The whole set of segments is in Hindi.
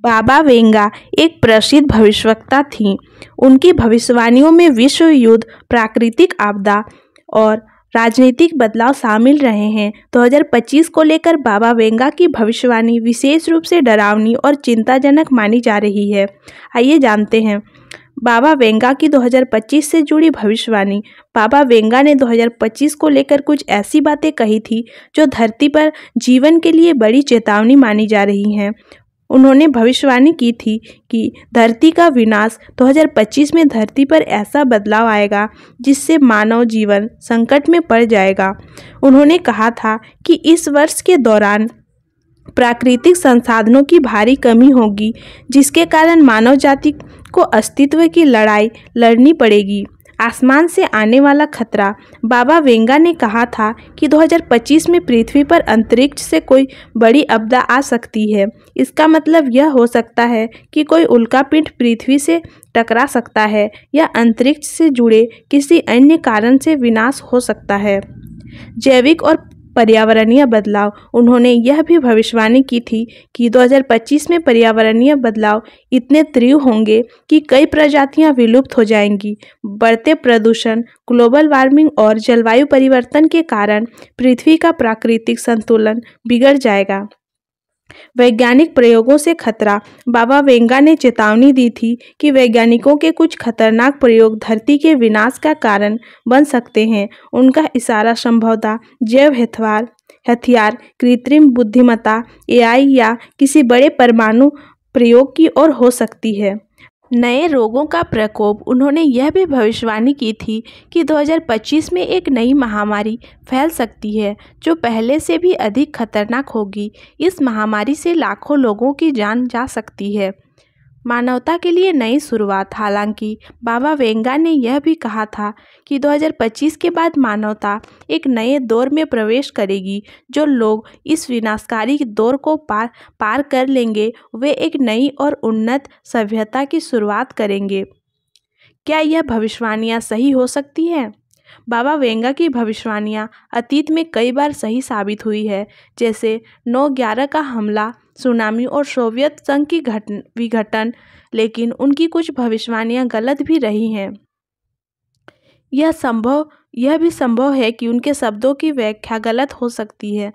बाबा वेंगा एक प्रसिद्ध भविष्यवक्ता थीं। उनकी भविष्यवाणियों में विश्व युद्ध, प्राकृतिक आपदा और राजनीतिक बदलाव शामिल रहे हैं। 2025 को लेकर बाबा वेंगा की भविष्यवाणी विशेष रूप से डरावनी और चिंताजनक मानी जा रही है। आइए जानते हैं बाबा वेंगा की 2025 से जुड़ी भविष्यवाणी। बाबा वेंगा ने 2025 को लेकर कुछ ऐसी बातें कही थी जो धरती पर जीवन के लिए बड़ी चेतावनी मानी जा रही हैं। उन्होंने भविष्यवाणी की थी कि धरती का विनाश 2025 में धरती पर ऐसा बदलाव आएगा जिससे मानव जीवन संकट में पड़ जाएगा। उन्होंने कहा था कि इस वर्ष के दौरान प्राकृतिक संसाधनों की भारी कमी होगी, जिसके कारण मानव जाति को अस्तित्व की लड़ाई लड़नी पड़ेगी। आसमान से आने वाला खतरा। बाबा वेंगा ने कहा था कि 2025 में पृथ्वी पर अंतरिक्ष से कोई बड़ी आपदा आ सकती है। इसका मतलब यह हो सकता है कि कोई उल्कापिंड पृथ्वी से टकरा सकता है या अंतरिक्ष से जुड़े किसी अन्य कारण से विनाश हो सकता है। जैविक और पर्यावरणीय बदलाव। उन्होंने यह भी भविष्यवाणी की थी कि 2025 में पर्यावरणीय बदलाव इतने तीव्र होंगे कि कई प्रजातियां विलुप्त हो जाएंगी। बढ़ते प्रदूषण, ग्लोबल वार्मिंग और जलवायु परिवर्तन के कारण पृथ्वी का प्राकृतिक संतुलन बिगड़ जाएगा। वैज्ञानिक प्रयोगों से खतरा। बाबा वेंगा ने चेतावनी दी थी कि वैज्ञानिकों के कुछ खतरनाक प्रयोग धरती के विनाश का कारण बन सकते हैं। उनका इशारा संभवतः जैव हथियार, कृत्रिम बुद्धिमत्ता, एआई या किसी बड़े परमाणु प्रयोग की ओर हो सकती है। नए रोगों का प्रकोप। उन्होंने यह भी भविष्यवाणी की थी कि 2025 में एक नई महामारी फैल सकती है जो पहले से भी अधिक खतरनाक होगी। इस महामारी से लाखों लोगों की जान जा सकती है। मानवता के लिए नई शुरुआत। हालांकि बाबा वेंगा ने यह भी कहा था कि 2025 के बाद मानवता एक नए दौर में प्रवेश करेगी। जो लोग इस विनाशकारी दौर को पार कर लेंगे वे एक नई और उन्नत सभ्यता की शुरुआत करेंगे। क्या यह भविष्यवाणियाँ सही हो सकती हैं? बाबा वेंगा की भविष्यवाणियाँ अतीत में कई बार सही साबित हुई है, जैसे 9/11 का हमला, सुनामी और सोवियत संघ की विघटन, लेकिन उनकी कुछ भविष्यवाणियाँ गलत भी रही हैं। यह भी संभव है कि उनके शब्दों की व्याख्या गलत हो सकती है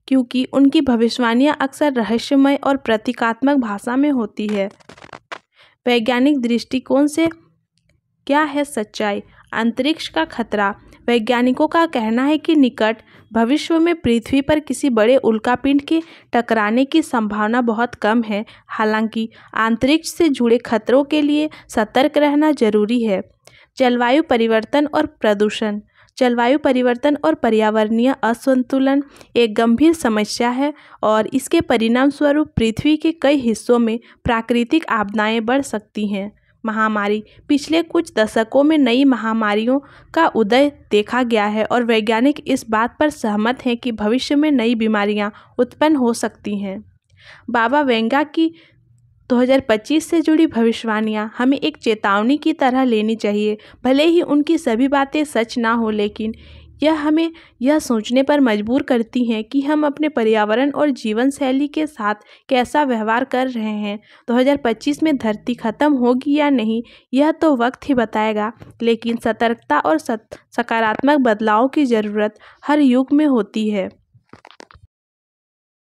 क्योंकि उनकी भविष्यवाणियाँ अक्सर रहस्यमय और प्रतीकात्मक भाषा में होती है। वैज्ञानिक दृष्टिकोण से क्या है सच्चाई? अंतरिक्ष का खतरा। वैज्ञानिकों का कहना है कि निकट भविष्य में पृथ्वी पर किसी बड़े उल्कापिंड के टकराने की संभावना बहुत कम है। हालांकि अंतरिक्ष से जुड़े खतरों के लिए सतर्क रहना जरूरी है। जलवायु परिवर्तन और प्रदूषण। जलवायु परिवर्तन और पर्यावरणीय असंतुलन एक गंभीर समस्या है और इसके परिणाम स्वरूप पृथ्वी के कई हिस्सों में प्राकृतिक आपदाएं बढ़ सकती हैं। महामारी। पिछले कुछ दशकों में नई महामारियों का उदय देखा गया है और वैज्ञानिक इस बात पर सहमत हैं कि भविष्य में नई बीमारियां उत्पन्न हो सकती हैं। बाबा वेंगा की 2025 से जुड़ी भविष्यवाणियां हमें एक चेतावनी की तरह लेनी चाहिए। भले ही उनकी सभी बातें सच ना हो, लेकिन यह हमें यह सोचने पर मजबूर करती हैं कि हम अपने पर्यावरण और जीवन शैली के साथ कैसा व्यवहार कर रहे हैं। 2025 में धरती खत्म होगी या नहीं, यह तो वक्त ही बताएगा, लेकिन सतर्कता और सकारात्मक बदलाव की ज़रूरत हर युग में होती है।